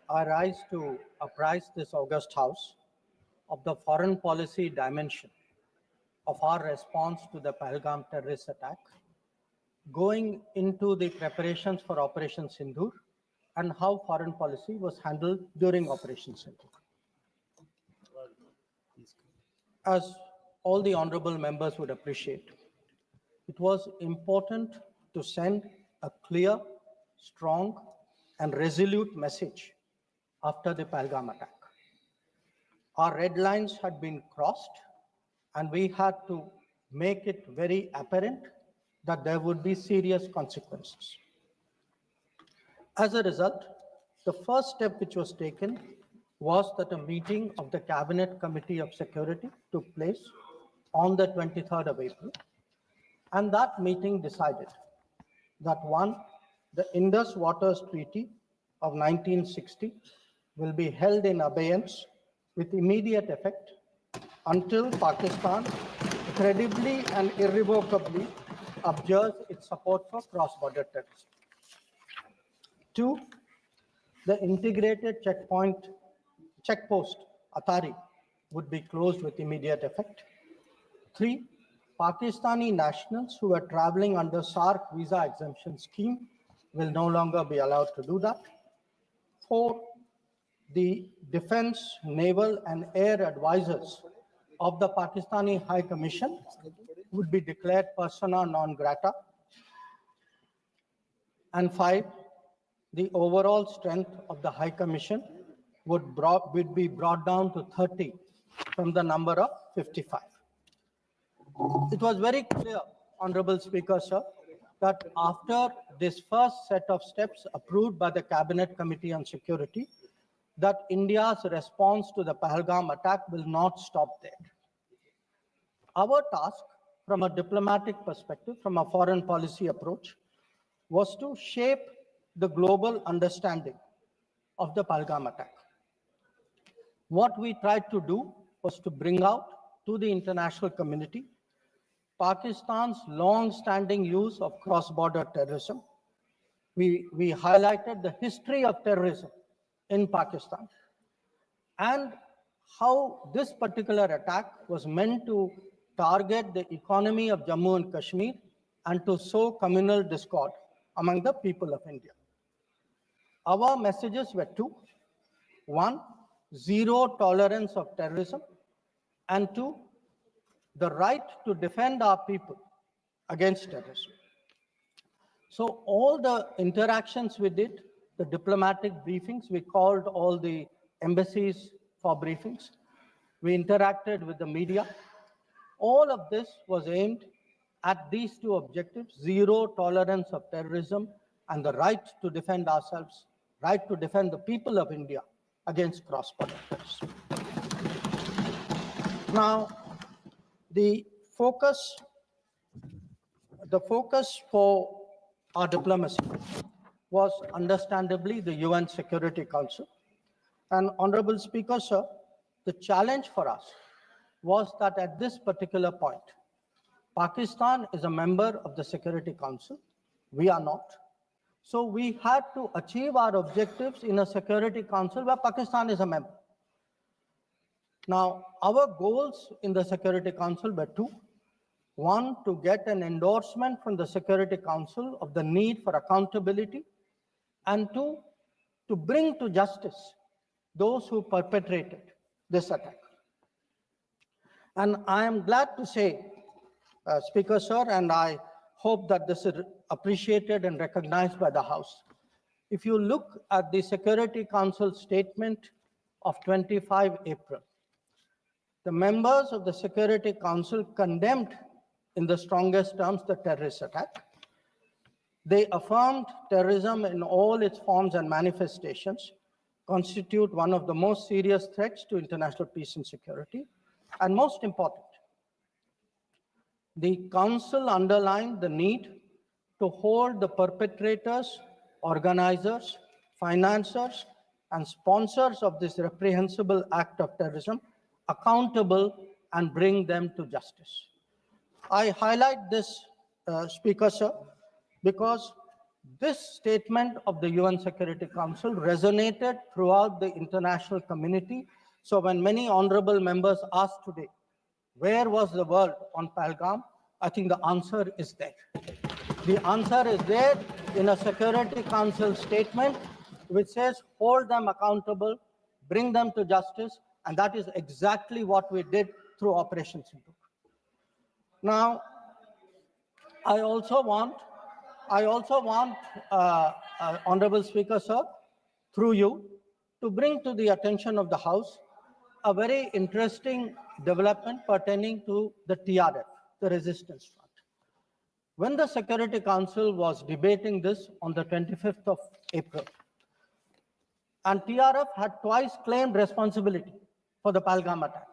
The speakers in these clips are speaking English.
I rise to apprise this august House of the foreign policy dimension of our response to the Pahalgam terrorist attack, going into the preparations for Operation Sindur and how foreign policy was handled during Operation Sindur. As all the honorable members would appreciate, it was important to send a clear, strong, and resolute message after the Pahalgam attack. Our red lines had been crossed, and we had to make it very apparent that there would be serious consequences. As a result, the first step which was taken was that a meeting of the Cabinet Committee of Security took place on the 23rd of April. And that meeting decided that one, the Indus Waters Treaty of 1960 will be held in abeyance with immediate effect until Pakistan credibly and irrevocably abjures its support for cross-border terrorism. Two, the integrated checkpost Atari would be closed with immediate effect. Three, Pakistani nationals who are traveling under SARC visa exemption scheme will no longer be allowed to do that. Four, the defense, naval, and air advisors of the Pakistani High Commission would be declared persona non grata. And five, the overall strength of the High Commission would be brought down to 30 from the number of 55. It was very clear, Honorable Speaker, sir, that after this first set of steps approved by the Cabinet Committee on Security, that India's response to the Pahalgam attack will not stop there. Our task from a diplomatic perspective, from a foreign policy approach, was to shape the global understanding of the Pahalgam attack. What we tried to do was to bring out to the international community Pakistan's long-standing use of cross-border terrorism. We highlighted the history of terrorism in Pakistan and how this particular attack was meant to target the economy of Jammu and Kashmir and to sow communal discord among the people of India. Our messages were two. One, zero tolerance of terrorism, and two, the right to defend our people against terrorism. So all the interactions we did, the diplomatic briefings, we called all the embassies for briefings. We interacted with the media. All of this was aimed at these two objectives: zero tolerance of terrorism and the right to defend ourselves, right to defend the people of India against cross-border terrorism. Now, the focus for our diplomacy was understandably the UN Security Council. And Honorable Speaker, sir, the challenge for us was that at this particular point, Pakistan is a member of the Security Council. We are not. So we had to achieve our objectives in a Security Council where Pakistan is a member. Now, our goals in the Security Council were two. One, to get an endorsement from the Security Council of the need for accountability, and two, to bring to justice those who perpetrated this attack. And I am glad to say, Speaker, sir, and I hope that this is appreciated and recognized by the House. If you look at the Security Council statement of 25 April, the members of the Security Council condemned in the strongest terms the terrorist attack. They affirmed terrorism in all its forms and manifestations constitute one of the most serious threats to international peace and security. And most important, the Council underlined the need to hold the perpetrators, organizers, financiers, and sponsors of this reprehensible act of terrorism accountable and bring them to justice. I highlight this, Speaker, sir, because This statement of the UN Security Council resonated throughout the international community. So when many honorable members asked today, where was the world on Pahalgam? I think the answer is there. The answer is there in a Security Council statement which says hold them accountable, bring them to justice, and that is exactly what we did through Operation Sindur. Now, I also want, Honorable Speaker, sir, through you, to bring to the attention of the House a very interesting development pertaining to the TRF, the Resistance Front. When the Security Council was debating this on the 25th of April, and TRF had twice claimed responsibility for the Pahalgam attack,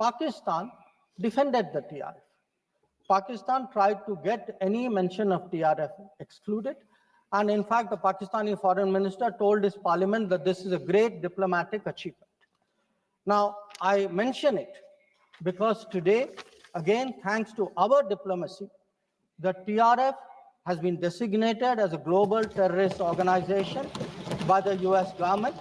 Pakistan defended the TRF. Pakistan tried to get any mention of TRF excluded. And in fact, the Pakistani foreign minister told his parliament that this is a great diplomatic achievement. Now, I mention it because today, again, thanks to our diplomacy, the TRF has been designated as a global terrorist organization by the US government.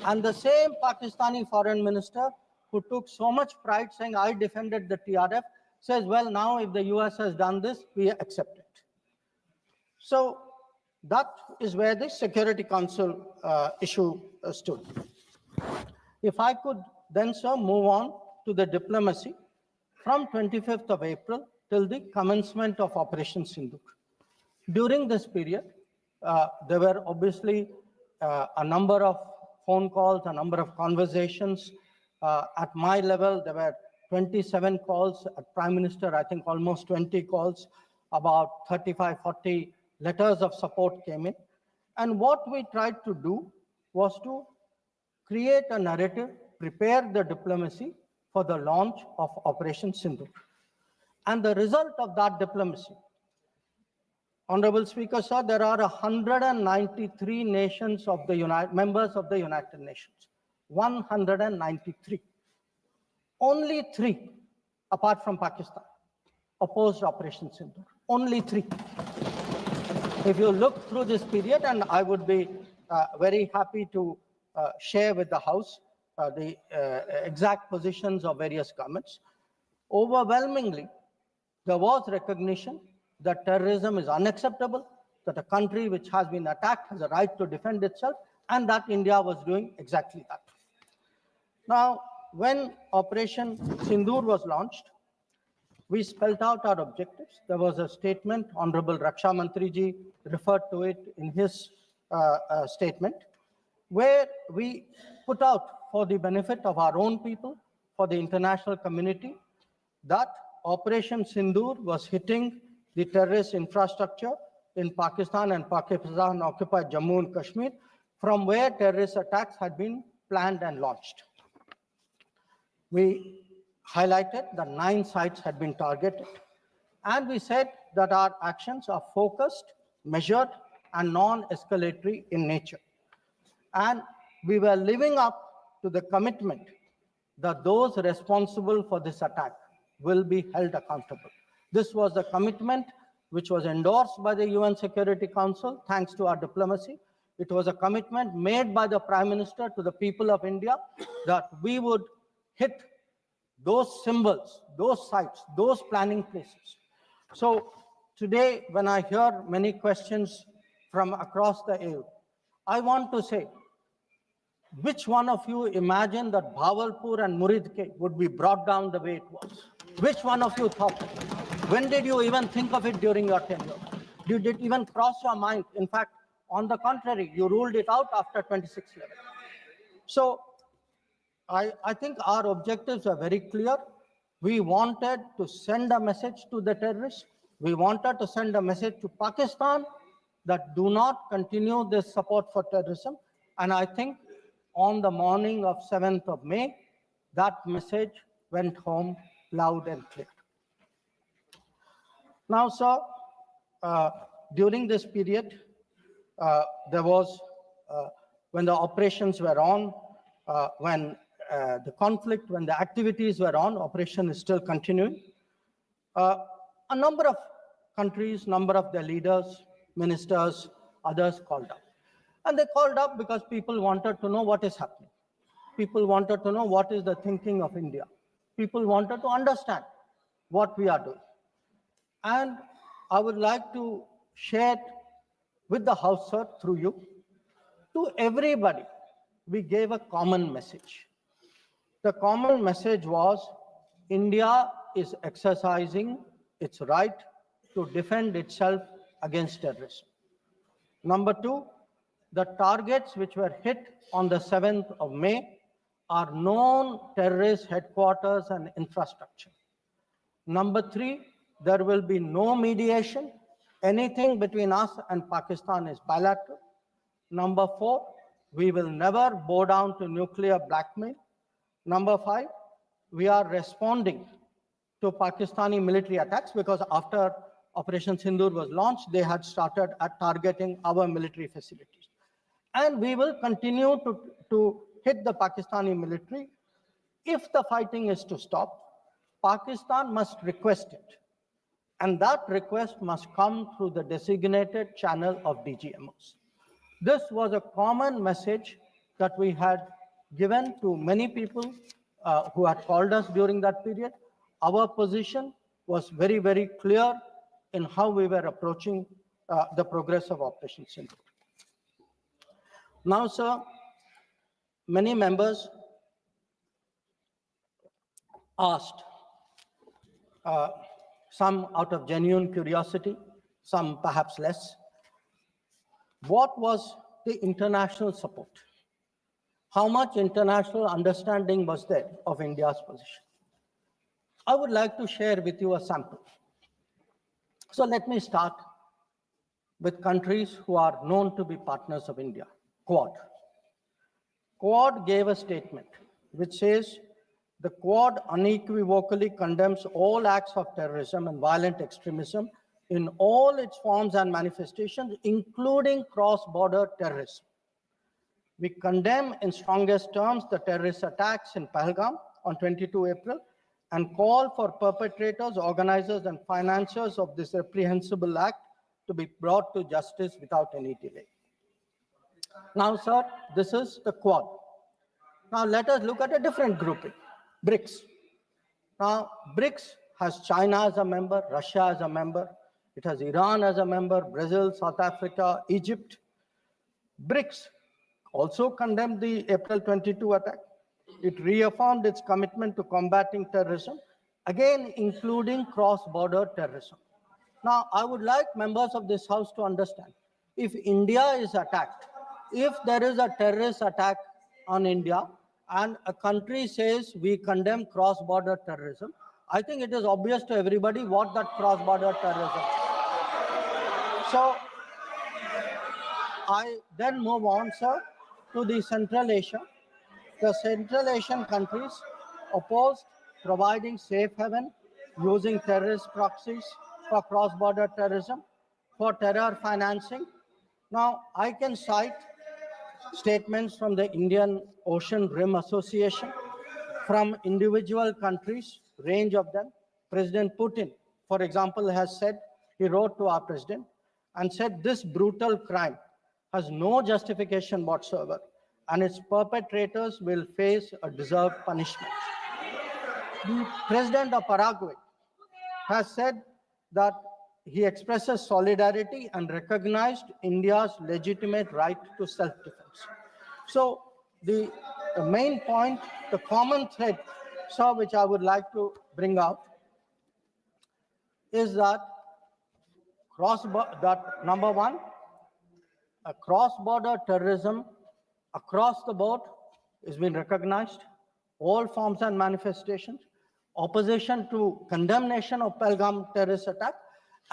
And the same Pakistani foreign minister who took so much pride saying, I defended the TRF, says, well, now if the US has done this, we accept it. So that is where the Security Council issue stood. If I could then, sir, move on to the diplomacy from 25th of April till the commencement of Operation Sindur. During this period, there were obviously a number of phone calls, a number of conversations. At my level, there were 27 calls. At Prime Minister, I think almost 20 calls. About 35, 40 letters of support came in. And what we tried to do was to create a narrative, prepare the diplomacy for the launch of Operation Sindur. And the result of that diplomacy, Honorable Speaker, sir, there are 193 nations of the members of the United Nations. 193. Only 3, apart from Pakistan, opposed Operation Sindur. Only 3. If you look through this period, and I would be very happy to share with the House the exact positions of various governments, overwhelmingly, there was recognition that terrorism is unacceptable, that a country which has been attacked has a right to defend itself, and that India was doing exactly that. Now, when Operation Sindur was launched, we spelled out our objectives. There was a statement, Honorable Raksha Mantri ji referred to it in his statement, where we put out for the benefit of our own people, for the international community, that Operation Sindur was hitting the terrorist infrastructure in Pakistan and Pakistan-occupied Jammu and Kashmir, from where terrorist attacks had been planned and launched. We highlighted that 9 sites had been targeted, and we said that our actions are focused, measured, and non-escalatory in nature. And we were living up to the commitment that those responsible for this attack will be held accountable. This was the commitment which was endorsed by the UN Security Council, thanks to our diplomacy. It was a commitment made by the Prime Minister to the people of India that we would hit those symbols, those sites, those planning places. So today, when I hear many questions from across the aisle, I want to say, which one of you imagined that Bhavalpur and Muridke would be brought down the way it was? Which one of you thought it? When did you even think of it during your tenure? Did it even cross your mind? In fact, on the contrary, you ruled it out after 26/11. So I think our objectives are very clear. We wanted to send a message to the terrorists. We wanted to send a message to Pakistan that do not continue this support for terrorism. And I think on the morning of 7th of May, that message went home loud and clear. Now, sir, during this period, there was, when the operations were on, when the conflict, when the activities were on, operation is still continuing. A number of countries, number of their leaders ministers, others called up. And they called up because people wanted to know what is happening. People wanted to know what is the thinking of India. People wanted to understand what we are doing. And I would like to share with the House, sir, through you, to everybody, we gave a common message. The common message was India is exercising its right to defend itself against terrorism. Number two, the targets which were hit on the 7th of May are known terrorist headquarters and infrastructure. Number three, there will be no mediation. Anything between us and Pakistan is bilateral. Number four, we will never bow down to nuclear blackmail. Number five, we are responding to Pakistani military attacks because after Operation Sindur was launched, they had started at targeting our military facilities. And we will continue to hit the Pakistani military. If the fighting is to stop, Pakistan must request it. And that request must come through the designated channel of DGMOs. This was a common message that we had given to many people who had called us during that period. Our position was very, very clear in how we were approaching the progress of Operation Sindur. Now, sir, many members asked, some out of genuine curiosity, some perhaps less, what was the international support? How much international understanding was there of India's position? I would like to share with you a sample. So let me start with countries who are known to be partners of India. Quad. Quad gave a statement which says, the Quad unequivocally condemns all acts of terrorism and violent extremism in all its forms and manifestations, including cross-border terrorism. We condemn in strongest terms the terrorist attacks in Pahalgam on 22 April and call for perpetrators, organizers, and financiers of this reprehensible act to be brought to justice without any delay. Now, sir, this is the Quad. Now, let us look at a different grouping, BRICS. Now, BRICS has China as a member, Russia as a member, it has Iran as a member, Brazil, South Africa, Egypt. BRICS also condemned the April 22 attack. It reaffirmed its commitment to combating terrorism, again including cross-border terrorism. Now, I would like members of this House to understand, if India is attacked, if there is a terrorist attack on India and a country says we condemn cross-border terrorism, I think it is obvious to everybody what that cross-border terrorism is. So I then move on, sir, to the Central Asia. The Central Asian countries opposed providing safe haven using terrorist proxies for cross-border terrorism, for terror financing. Now, I can cite statements from the Indian Ocean Rim Association, from individual countries, range of them. President Putin, for example, has said, he wrote to our president and said, this brutal crime has no justification whatsoever, and its perpetrators will face a deserved punishment. The president of Paraguay has said that he expresses solidarity and recognized India's legitimate right to self-defense. So the main point, the common thread, sir, which I would like to bring out is that number one, a cross-border terrorism across the board has been recognized, all forms and manifestations, opposition to condemnation of Pahalgam terrorist attack,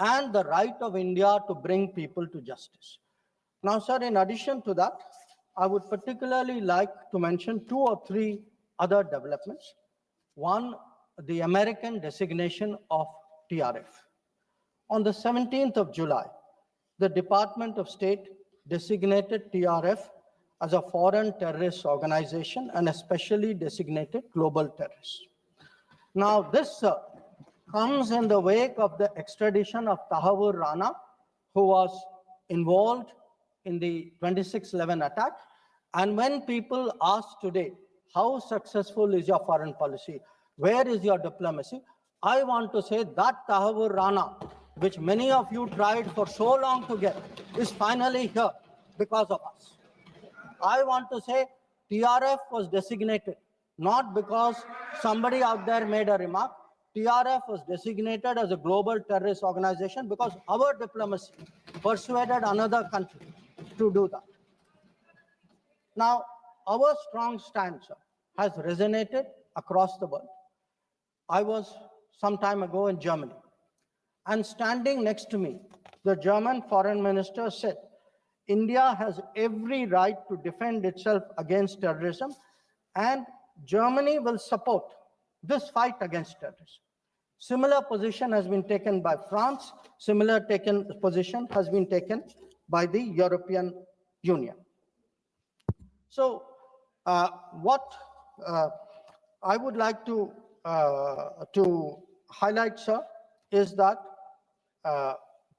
and the right of India to bring people to justice. Now, sir, in addition to that, I would particularly like to mention 2 or 3 other developments. One, the American designation of TRF. On the 17th of July, the Department of State designated TRF as a foreign terrorist organization and especially designated global terrorist. Now, this comes in the wake of the extradition of Tahawur Rana, who was involved in the 26/11 attack. And when people ask today, how successful is your foreign policy? Where is your diplomacy? I want to say that Tahawur Rana, which many of you tried for so long to get, is finally here because of us. I want to say TRF was designated not because somebody out there made a remark. TRF was designated as a global terrorist organization because our diplomacy persuaded another country to do that. Now, our strong stance has resonated across the world. I was some time ago in Germany, and standing next to me, the German foreign minister said, India has every right to defend itself against terrorism, and Germany will support this fight against terrorism. Similar position has been taken by France. Similar position has been taken by the European Union. So what I would like to highlight, sir, is that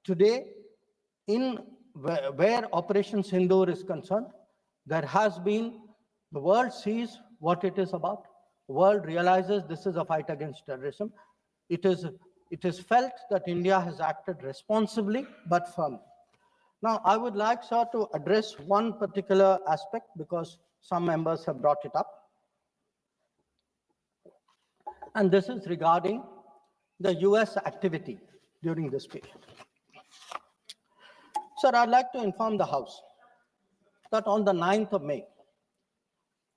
today, in where Operation Sindoor is concerned, there has been, the world sees what it is about. The world realizes this is a fight against terrorism. It is felt that India has acted responsibly but firmly. Now, I would like, sir, to address one particular aspect because some members have brought it up. And this is regarding the US activity during this period. Sir, I'd like to inform the House that on the 9th of May,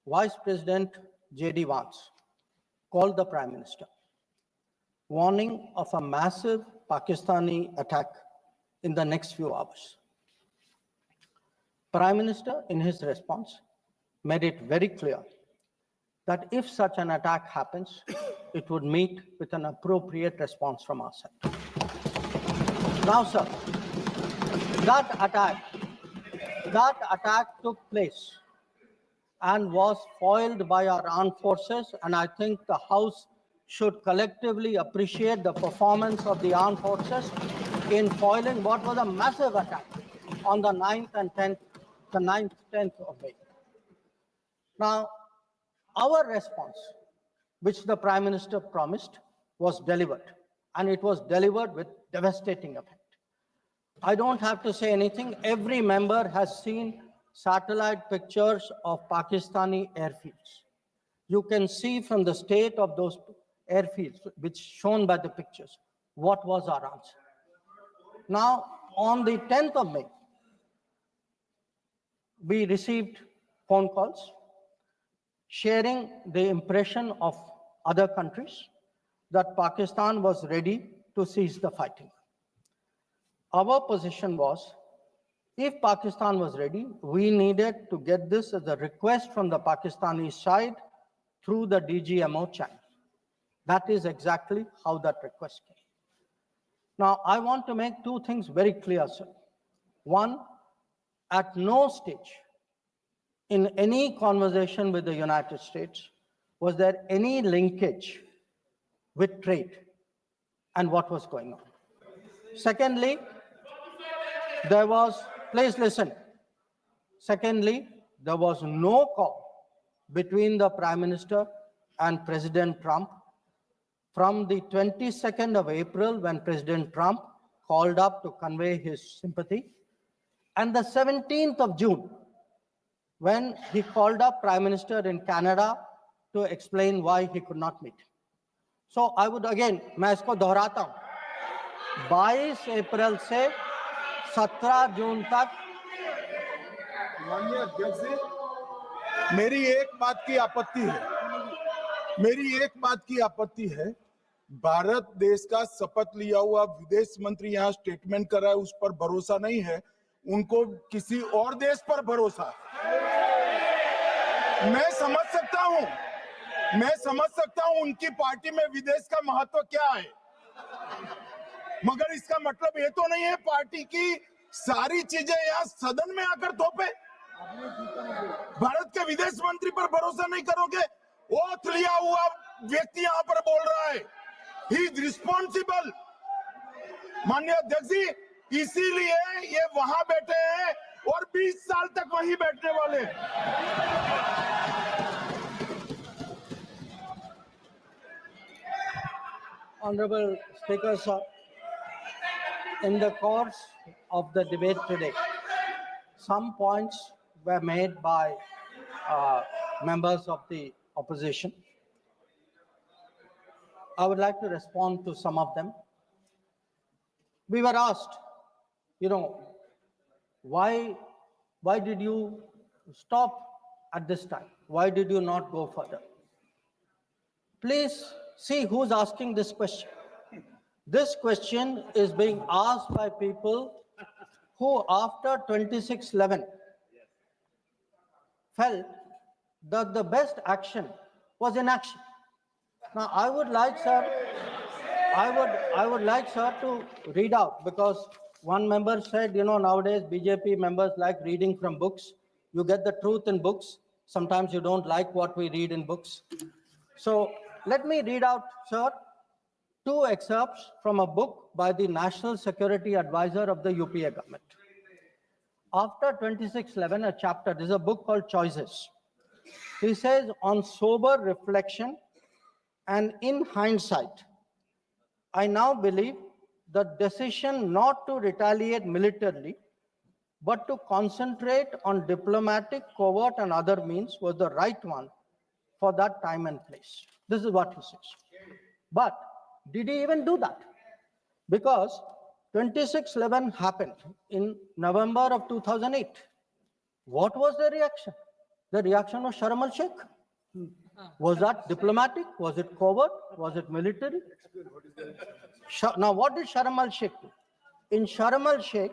Vice President J.D. Vance called the Prime Minister, warning of a massive Pakistani attack in the next few hours. Prime Minister, in his response, made it very clear that if such an attack happens, it would meet with an appropriate response from our side. Now, sir, that attack took place and was foiled by our armed forces, and I think the House should collectively appreciate the performance of the armed forces in foiling what was a massive attack on the 9th and 10th, the 9th, 10th of May. Now, our response, which the Prime Minister promised, was delivered, and it was delivered with devastating effect. I don't have to say anything. Every member has seen satellite pictures of Pakistani airfields. You can see from the state of those airfields, which shown by the pictures, what was our answer. Now, on the 10th of May, we received phone calls sharing the impression of other countries that Pakistan was ready to cease the fighting. Our position was, if Pakistan was ready, we needed to get this as a request from the Pakistani side through the DGMO channel. That is exactly how that request came. Now, I want to make two things very clear, sir. One, at no stage in any conversation with the United States was there any linkage with trade and what was going on. Secondly, there was, please listen. Secondly, there was no call between the Prime Minister and President Trump from the 22nd of April, when President Trump called up to convey his sympathy, and the 17th of June, when he called up Prime Minister in Canada to explain why he could not meet. So I would again, मैं इसको दोहराता हूँ, 22 अप्रैल से 17 जून तक। माननीय अध्यक्ष जी, मेरी एक बात की आपत्ति है, भारत देश का शपथ लिया हुआ विदेश मंत्री यहाँ स्टेटमेंट कर रहा है, उस पर भरोसा नहीं है, उनको किसी और देश पर भरोसा। मैं समझ सकता हूं उनकी पार्टी में विदेश का महत्व क्या है, मगर इसका मतलब ये तो नहीं है पार्टी की सारी चीजें यहाँ सदन में आकर थोपे। भारत के विदेश मंत्री पर भरोसा नहीं करोगे? ओथ लिया हुआ व्यक्ति यहाँ पर बोल रहा है, ही इज रिस्पॉन्सिबल। माननीय अध्यक्ष जी, इसीलिए ये वहां बैठे हैं और 20 साल तक वहीं बैठने वाले हैं। Honorable Speaker, sir, in the course of the debate today, some points were made by members of the opposition. I would like to respond to some of them. We were asked, why did you stop at this time? Why did you not go further? Please see who's asking this question. This question is being asked by people who, after 26/11, felt that the best action was inaction. Now, I would like, sir, to read out, because one member said, nowadays BJP members like reading from books. You get the truth in books. Sometimes you don't like what we read in books. So let me read out, sir, two excerpts from a book by the National Security Advisor of the UPA government. After 26/11, a chapter, there's a book called Choices. He says, on sober reflection and in hindsight, I now believe the decision not to retaliate militarily, but to concentrate on diplomatic, covert, and other means was the right one for that time and place. This is what he says. But did he even do that? Because 26/11 happened in November of 2008. What was the reaction? The reaction was Sharm el-Sheikh. Was that diplomatic? Was it covert? Was it military? Now, what did Sharm el-Sheikh do? In Sharm el-Sheikh,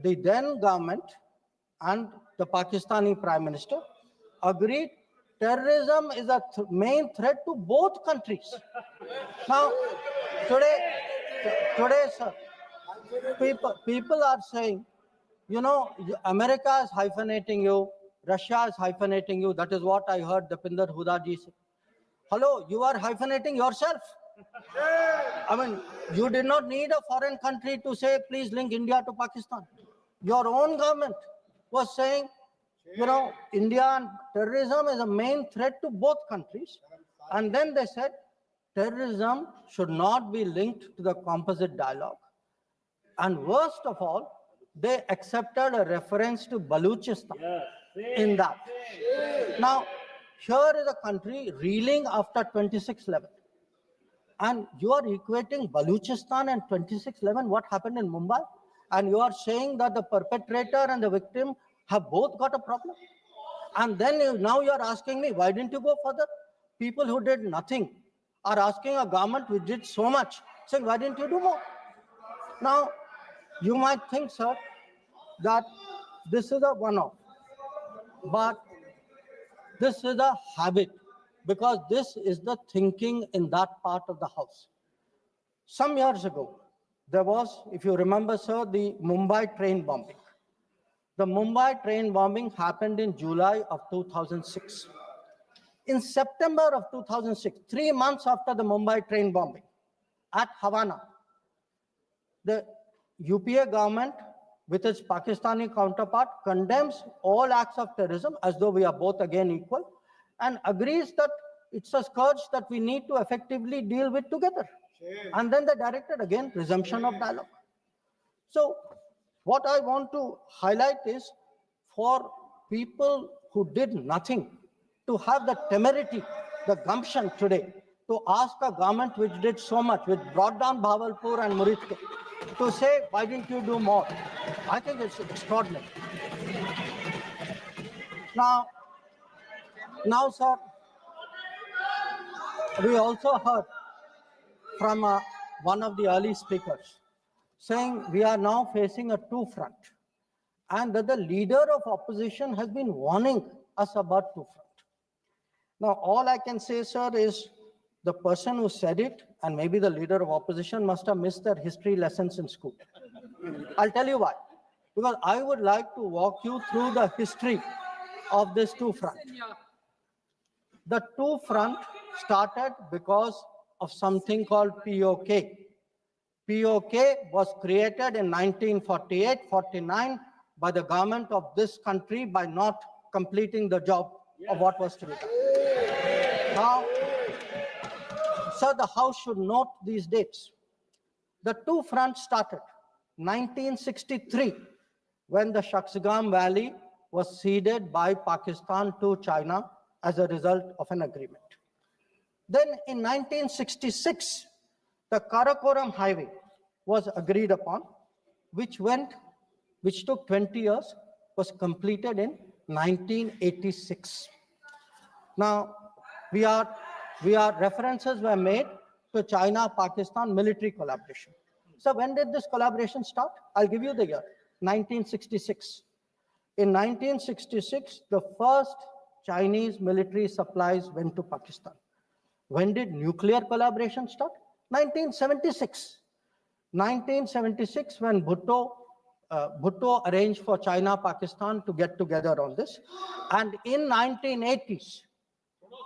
the then government and the Pakistani Prime Minister agreed terrorism is a main threat to both countries. Now, today, sir, people are saying, America is hyphenating you, Russia is hyphenating you. That is what I heard Dipinder Huda ji say. Hello, you are hyphenating yourself. I mean, you did not need a foreign country to say, please link India to Pakistan. Your own government was saying, India and terrorism is a main threat to both countries. And then they said, terrorism should not be linked to the composite dialogue. And worst of all, they accepted a reference to Baluchistan in that. Now, here is a country reeling after 26/11. And you are equating Baluchistan and 26/11, what happened in Mumbai, and you are saying that the perpetrator and the victim have both got a problem. And then now you are asking me, why didn't you go further? People who did nothing are asking a government which did so much, saying, why didn't you do more? Now, you might think, sir, that this is a one-off, but this is a habit, because this is the thinking in that part of the house. Some years ago, there was, if you remember, sir, the Mumbai train bombing. The Mumbai train bombing happened in July of 2006. In September of 2006, 3 months after the Mumbai train bombing, at Havana, the UPA government, with its Pakistani counterpart, condemns all acts of terrorism as though we are both again equal, and agrees that it's a scourge that we need to effectively deal with together. And then they directed again resumption of dialogue. So what I want to highlight is, for people who did nothing to have the temerity, the gumption today to ask a government which did so much, which brought down Bhavalpur and Muridke, to say, why didn't you do more? I think it's extraordinary. Now, sir, we also heard from one of the early speakers saying we are now facing a two-front, and that the leader of opposition has been warning us about two-front. Now, all I can say, sir, is the person who said it, and maybe the leader of opposition, must have missed their history lessons in school. I'll tell you why. Because I would like to walk you through the history of this two-front. The two-front started because of something called POK, POK was created in 1948-49 by the government of this country by not completing the job of what was to be done. Now, sir, the House should note these dates. The two fronts started 1963, when the Shaksgam Valley was ceded by Pakistan to China as a result of an agreement. Then in 1966, the Karakoram Highway was agreed upon, which took 20 years, was completed in 1986. Now, references were made to China-Pakistan military collaboration. So when did this collaboration start? I'll give you the year, 1966. In 1966, the first Chinese military supplies went to Pakistan. When did nuclear collaboration start? 1976. 1976, when Bhutto arranged for China-Pakistan to get together on this. And in 1980s,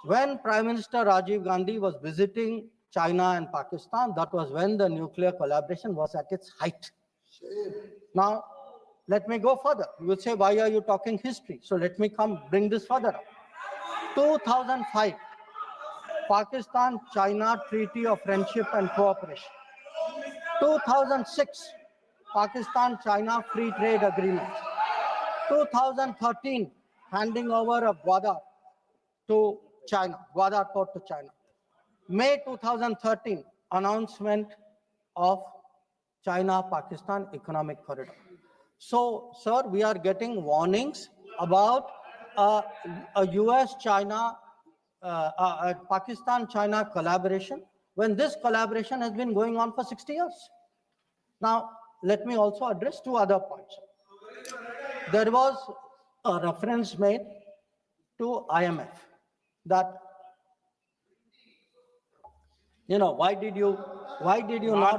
when Prime Minister Rajiv Gandhi was visiting China and Pakistan, that was when the nuclear collaboration was at its height. Now, let me go further. You will say, why are you talking history? So let me bring this further up. 2005, Pakistan-China Treaty of Friendship and Cooperation. 2006, Pakistan-China Free Trade Agreement. 2013, handing over of Gwadar to China, Gwadar port to China. May 2013, announcement of China-Pakistan Economic Corridor. So, sir, we are getting warnings about a US-China, Pakistan-China collaboration, when this collaboration has been going on for 60 years. Now, let me also address two other points. There was a reference made to IMF that, why did you not stop? Why did you not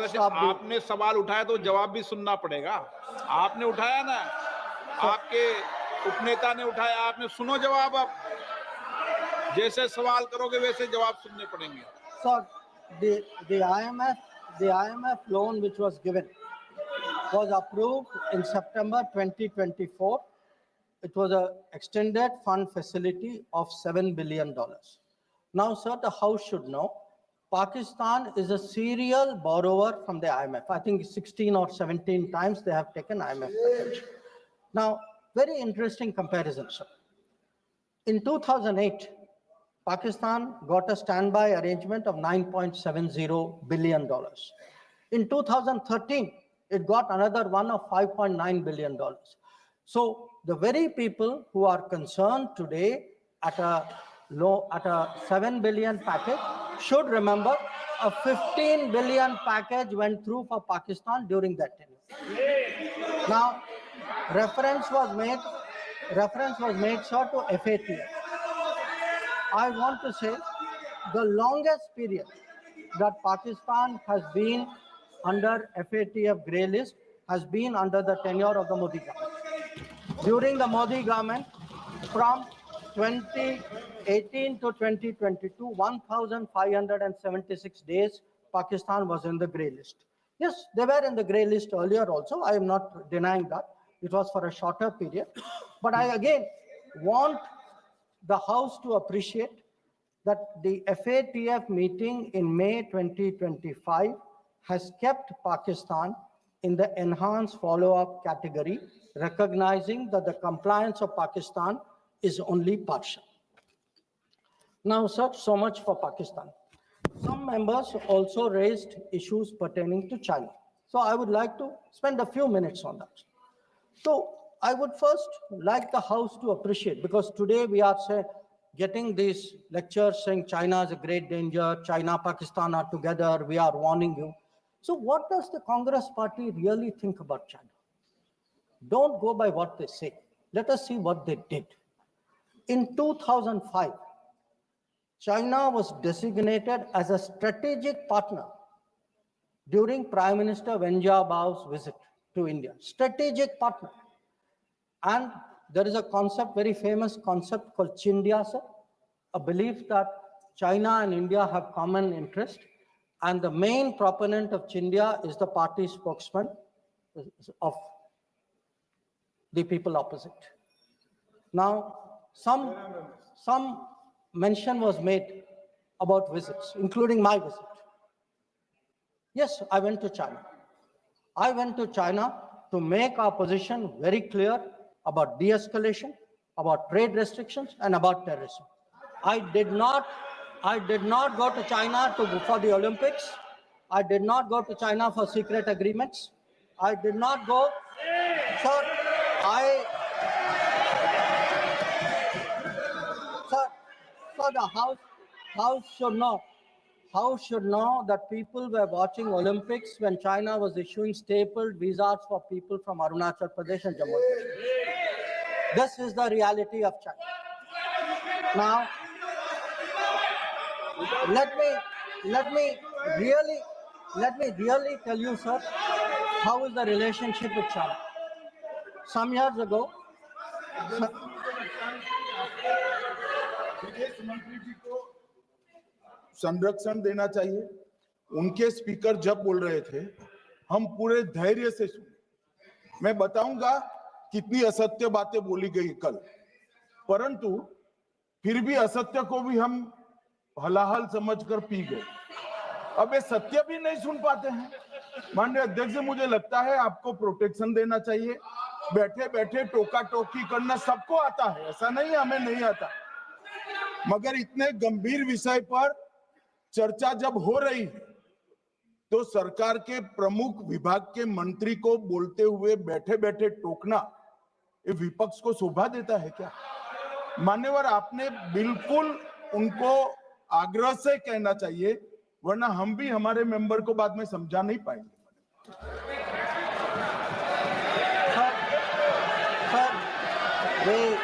stop? आपने सवाल उठाया तो जवाब भी सुनना पड़ेगा. आपने उठाया ना, आपके उपनेता ने उठाया, आपने सुनो जवाब. अब जैसे सवाल करोगे वैसे जवाब सुनने पड़ेंगे. So the IMF loan which was given was approved in September 2024. It was an extended fund facility of $7 billion. Now, sir, the House should know, Pakistan is a serial borrower from the IMF. I think 16 or 17 times they have taken IMF package. Now, very interesting comparison, sir. In 2008, Pakistan got a standby arrangement of $9.70 billion. In 2013, it got another one of $5.9 billion. So the very people who are concerned today at a 7 billion package should remember a 15 billion package went through for Pakistan during that tenure. Now, reference was made, sir, to FATF. I want to say the longest period that Pakistan has been under FATF grey list has been under the tenure of the Modi government. During the Modi government, from 2018 to 2022, 1,576 days, Pakistan was in the grey list. Yes, they were in the grey list earlier also. I am not denying that. It was for a shorter period. But I again want the House to appreciate that the FATF meeting in May 2025 has kept Pakistan in the enhanced follow-up category, recognizing that the compliance of Pakistan is only partial. Now, sir, so much for Pakistan. Some members also raised issues pertaining to China. So I would like to spend a few minutes on that. So I would first like the House to appreciate, because today we are getting these lectures saying China is a great danger, China, Pakistan are together, we are warning you. So what does the Congress party really think about China? Don't go by what they say. Let us see what they did. In 2005, China was designated as a strategic partner during Prime Minister Wen Jiabao's visit to India. Strategic partner. And there is a concept, very famous concept called Chindia, sir, a belief that China and India have common interest And the main proponent of Chindia is the party spokesman of the people opposite. Now, some mention was made about visits, including my visit. Yes, I went to China. I went to China to make our position very clear about de-escalation, about trade restrictions, and about terrorism. I did not go to China for the Olympics. I did not go to China for secret agreements. I did not go, sir, so the House should know that people were watching Olympics when China was issuing stapled visas for people from Arunachal Pradesh and Jammu and Kashmir. This is the reality of China. Now, let me really tell you, sir, how is the relationship with China. Some years ago, विदेश मंत्री जी को संरक्षण देना चाहिए। उनके speaker जब बोल रहे थे, हम पूरे धैर्य से सुने। मैं बताऊंगा कितनी असत्य बातें बोली गई कल, परंतु फिर भी असत्य को भी हम हलाहल समझकर पी गए। अब ये सत्य भी नहीं सुन पाते हैं। माननीय अध्यक्ष, मुझे लगता है आपको प्रोटेक्शन देना चाहिए। बैठे बैठे टोका टोकी करना सबको आता है, ऐसा नहीं हमें नहीं आता, मगर इतने गंभीर विषय पर चर्चा जब हो रही है तो सरकार के प्रमुख विभाग के मंत्री को बोलते हुए बैठे बैठे टोकना ये विपक्ष को शोभा देता है क्या? मान्यवर, आपने बिल्कुल उनको आग्रह से कहना चाहिए, वरना हम भी हमारे मेंबर को बाद में समझा नहीं पाएंगे। We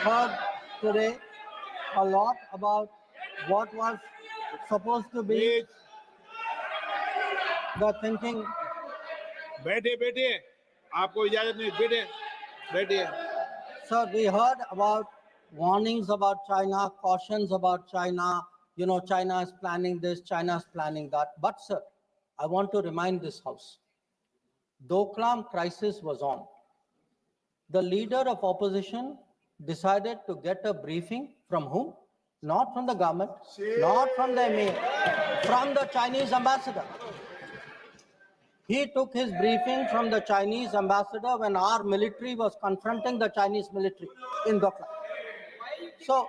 heard today a lot about what was supposed to be the thinking. बैठे आपको इजाजत नहीं, बैठिए। Sir, we heard about warnings about China, cautions about China. You know, China is planning this, China is planning that. But sir, I want to remind this House, Doklam crisis was on. The leader of opposition decided to get a briefing from whom? Not from the government, not from the EAM, from the Chinese ambassador. He took his briefing from the Chinese ambassador when our military was confronting the Chinese military in Doklam. So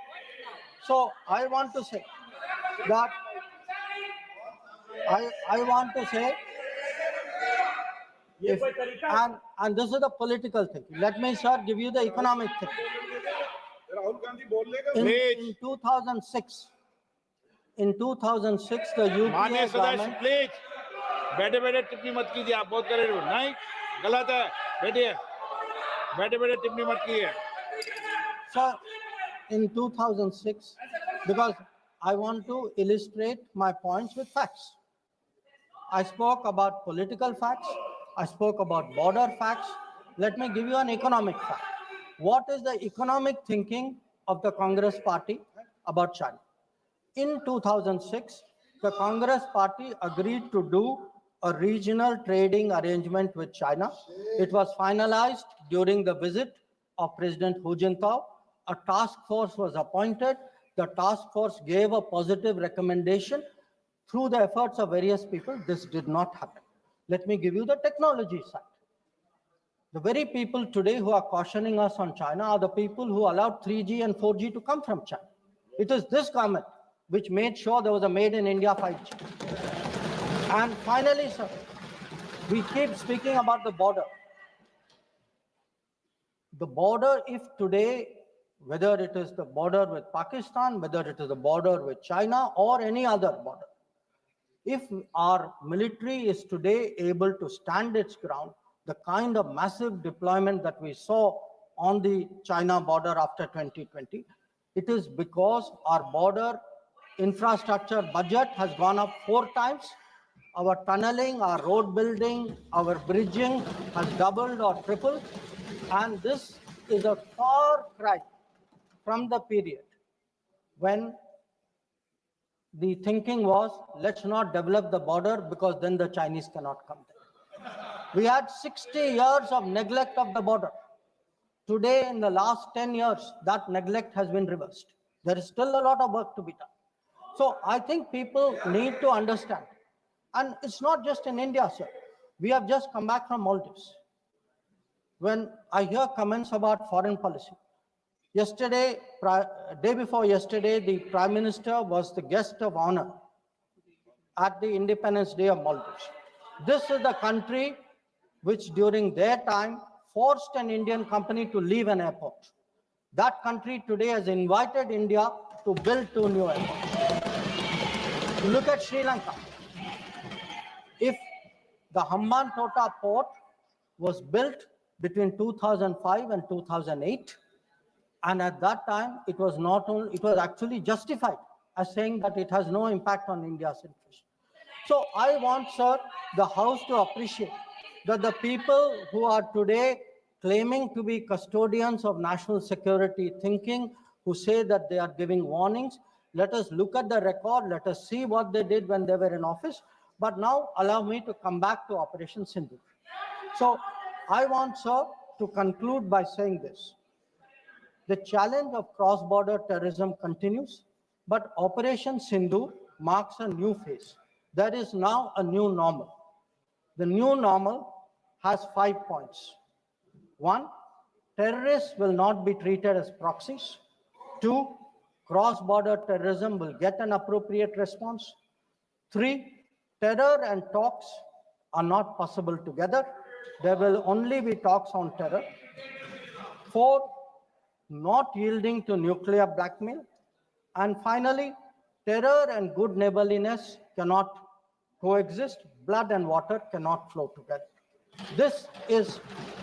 I want to say that I want to say, and this is the political thing. Let me, sir, give you the economic thing. In 2006, the UPA government. Please बैठे बैठे टिप्पणी मत कीजिए, आप बहुत करे नहीं, गलत है। बैठिए, बैठे बैठे टिप्पणी मत कीजिए। Sir, in 2006, because I want to illustrate my points with facts. I spoke about political facts. I spoke about border facts. Let me give you an economic fact. What is the economic thinking of the Congress party about China? In 2006, the Congress party agreed to do a regional trading arrangement with China. It was finalized during the visit of President Hu Jintao. A task force was appointed. The task force gave a positive recommendation. Through the efforts of various people, this did not happen. Let me give you the technology side. The very people today who are cautioning us on China are the people who allowed 3G and 4G to come from China. It is this government which made sure there was a made in India 5G. And finally, sir, we keep speaking about the border. The border, if today, whether it is the border with Pakistan, whether it is the border with China or any other border, if our military is today able to stand its ground, the kind of massive deployment that we saw on the China border after 2020, it is because our border infrastructure budget has gone up 4 times. Our tunneling, our road building, our bridging has doubled or tripled. And this is a far cry from the period when the thinking was, let's not develop the border because then the Chinese cannot come there. We had 60 years of neglect of the border. Today, in the last 10 years, that neglect has been reversed. There is still a lot of work to be done. So I think people need to understand. And it's not just in India, sir. We have just come back from Maldives. When I hear comments about foreign policy, yesterday, day before yesterday, the Prime Minister was the guest of honor at the Independence Day of Maldives. This is the country which during their time forced an Indian company to leave an airport. That country today has invited India to build 2 new airports. Look at Sri Lanka. If the Hambantota port was built between 2005 and 2008, and at that time it was not only, it was actually justified as saying that it has no impact on India's interest. So I want, sir, the House to appreciate that the people who are today claiming to be custodians of national security thinking, who say that they are giving warnings, let us look at the record, let us see what they did when they were in office. But now allow me to come back to Operation Sindur. So I want, sir, to conclude by saying this. The challenge of cross-border terrorism continues, but Operation Sindur marks a new phase. There is now a new normal. The new normal has 5 points. 1, terrorists will not be treated as proxies. 2, cross-border terrorism will get an appropriate response. 3, terror and talks are not possible together. There will only be talks on terror. 4, not yielding to nuclear blackmail. And finally, terror and good neighborliness cannot coexist. Blood and water cannot flow together. This is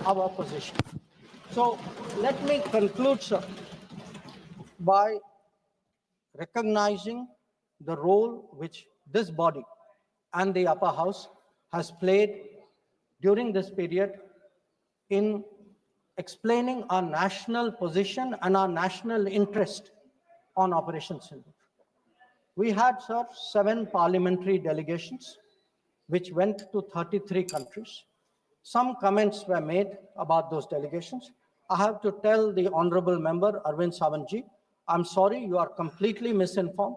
our position. So let me conclude, sir, by recognizing the role which this body and the upper house has played during this period in explaining our national position and our national interest on Operation Sindur. We had, sir, 7 parliamentary delegations which went to 33 countries. Some comments were made about those delegations. I have to tell the honorable member, Arvind Sawantji, I'm sorry, you are completely misinformed.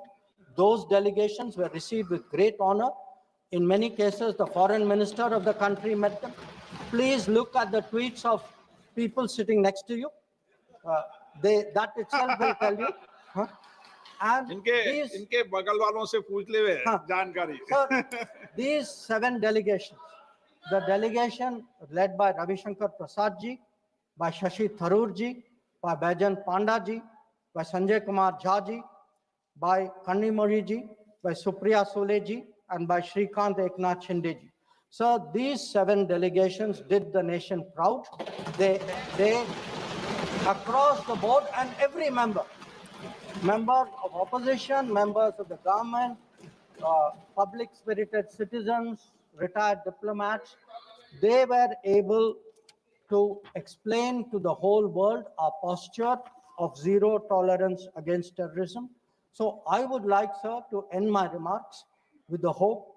Those delegations were received with great honor. In many cases, the foreign minister of the country met them. Please look at the tweets of people sitting next to you. That itself will tell you. Huh? And इनके बगल वालों से पूछ ले वे जानकारी. Sir, these 7 delegations, the delegation led by Jaishankar Prasad ji, by Shashi Tharoor ji, by Baijan Panda ji, by Sanjay Kumar Jha ji, by Kannimori ji, by Supriya Sule ji, and by Shrikant Eknath Shinde ji. So these 7 delegations did the nation proud. They across the board, and every member, members of opposition, members of the government, public-spirited citizens, retired diplomats, they were able to explain to the whole world our posture of zero tolerance against terrorism. So I would like, sir, to end my remarks with the hope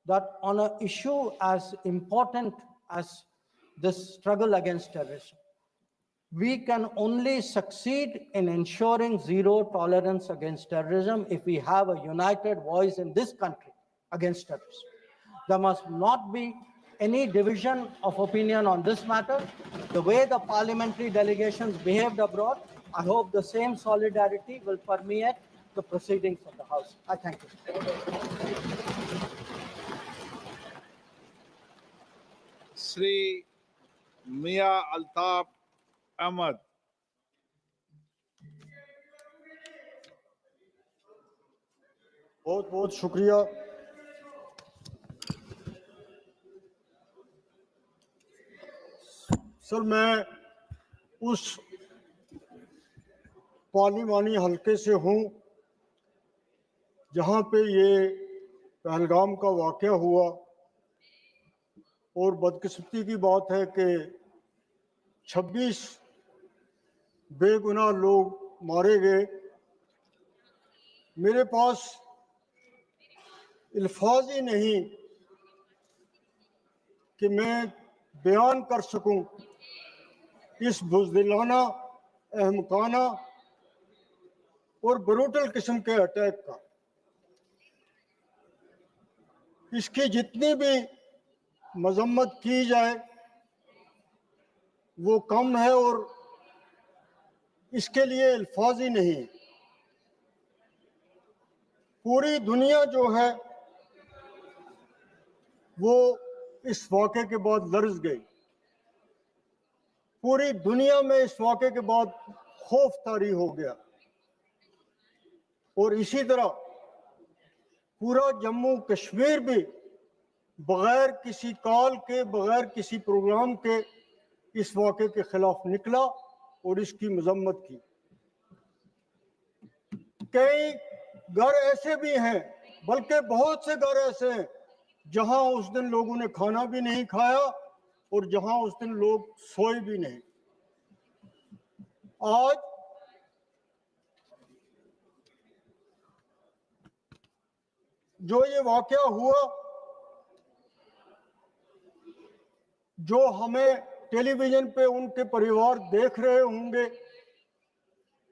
that on an issue as important as this struggle against terrorism, we can only succeed in ensuring zero tolerance against terrorism if we have a united voice in this country against terrorism. There must not be any division of opinion on this matter. The way the parliamentary delegations behaved abroad, I hope the same solidarity will permeate the proceedings of the House. I thank you. Sri Mia Altaf Ahmad. बहुत बहुत शुक्रिया। Sir, मैं उस पार्लिमानी हलके से हूं जहां पे ये पहलगाम का वाकया हुआ, और बदकिस्मती की बात है कि 26 बेगुनाह लोग मारे गए। मेरे पास अल्फाज ही नहीं कि मैं बयान कर सकूं इस बुज़दिलाना, अहमकाना और ब्रूटल किस्म के अटैक का। इसकी जितनी भी मजम्मत की जाए वो कम है और इसके लिए अल्फाज ही नहीं। पूरी दुनिया जो है वो इस वाक़े के बाद लर्ज़ गई। पूरी दुनिया में इस वाक़े के बाद खौफ तारी हो गया और इसी तरह पूरा जम्मू कश्मीर भी बगैर किसी कॉल के, बगैर किसी प्रोग्राम के इस वाक़े के खिलाफ निकला और इसकी मजम्मत की। कई घर ऐसे भी हैं, बल्कि बहुत से घर ऐसे हैं जहां उस दिन लोगों ने खाना भी नहीं खाया और जहां उस दिन लोग सोए भी नहीं। आज जो ये वाक़या हुआ, जो हमें टेलीविजन पे उनके परिवार देख रहे होंगे,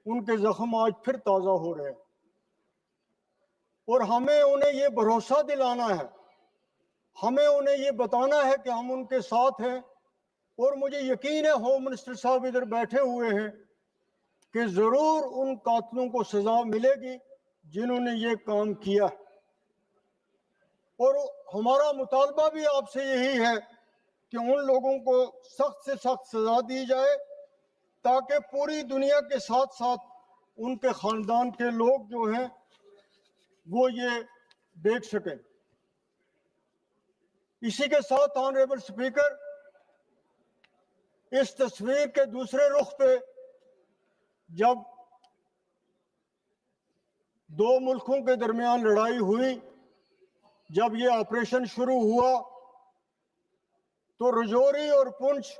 उनके जख्म आज फिर ताज़ा हो रहे हैं और हमें उन्हें ये भरोसा दिलाना है, हमें उन्हें ये बताना है कि हम उनके साथ हैं। और मुझे यकीन है होम मिनिस्टर साहब इधर बैठे हुए हैं कि ज़रूर उन कातिलों को सज़ा मिलेगी जिन्होंने ये काम किया। और हमारा मुतालबा भी आपसे यही है कि उन लोगों को सख्त से सख्त सज़ा दी जाए ताकि पूरी दुनिया के साथ साथ उनके ख़ानदान के लोग जो हैं वो ये देख सकें। इसी के साथ ऑनरेबल स्पीकर, इस तस्वीर के दूसरे रुख पे जब दो मुल्कों के दरमियान लड़ाई हुई, जब ये ऑपरेशन शुरू हुआ तो रजौरी और पुंछ